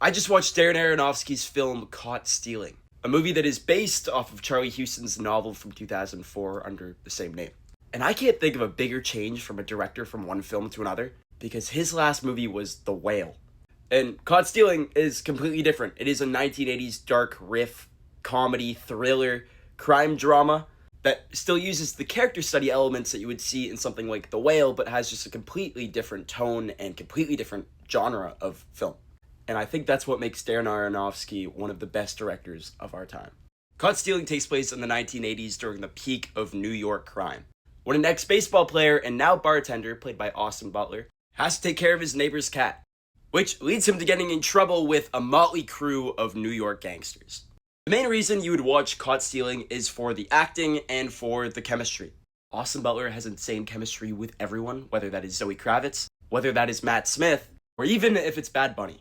I just watched Darren Aronofsky's film Caught Stealing, a movie that is based off of Charlie Houston's novel from 2004 under the same name. And I can't think of a bigger change from a director from one film to another, because his last movie was The Whale. And Caught Stealing is completely different. It is a 1980s dark riff, comedy, thriller, crime drama that still uses the character study elements that you would see in something like The Whale, but has just a completely different tone and completely different genre of film. And I think that's what makes Darren Aronofsky one of the best directors of our time. Caught Stealing takes place in the 1980s during the peak of New York crime, when an ex-baseball player and now bartender, played by Austin Butler, has to take care of his neighbor's cat, which leads him to getting in trouble with a motley crew of New York gangsters. The main reason you would watch Caught Stealing is for the acting and for the chemistry. Austin Butler has insane chemistry with everyone, whether that is Zoe Kravitz, whether that is Matt Smith, or even if it's Bad Bunny.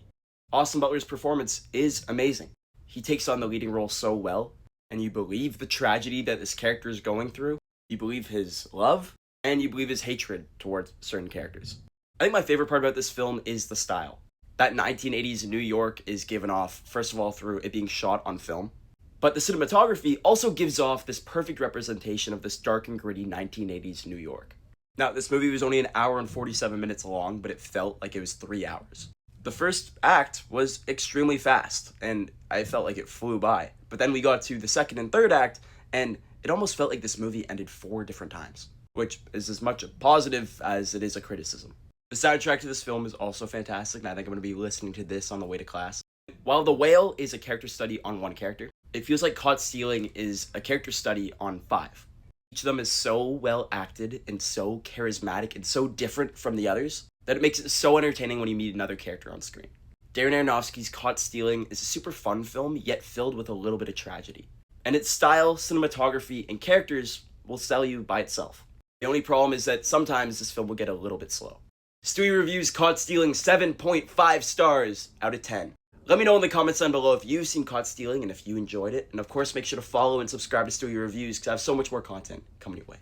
Austin Butler's performance is amazing. He takes on the leading role so well, and you believe the tragedy that this character is going through, you believe his love, and you believe his hatred towards certain characters. I think my favorite part about this film is the style. That 1980s New York is given off, first of all, through it being shot on film, but the cinematography also gives off this perfect representation of this dark and gritty 1980s New York. Now, this movie was only an hour and 47 minutes long, but it felt like it was 3 hours. The first act was extremely fast, and I felt like it flew by. But then we got to the second and third act, and it almost felt like this movie ended 4 different times, which is as much a positive as it is a criticism. The soundtrack to this film is also fantastic, and I think I'm going to be listening to this on the way to class. While The Whale is a character study on one character, it feels like Caught Stealing is a character study on 5. Each of them is so well acted and so charismatic and so different from the others that it makes it so entertaining when you meet another character on screen. Darren Aronofsky's Caught Stealing is a super fun film, yet filled with a little bit of tragedy. And its style, cinematography, and characters will sell you by itself. The only problem is that sometimes this film will get a little bit slow. Stewie reviews Caught Stealing 7.5 stars out of 10. Let me know in the comments down below if you've seen Caught Stealing and if you enjoyed it. And of course, make sure to follow and subscribe to Stewie Reviews because I have so much more content coming your way.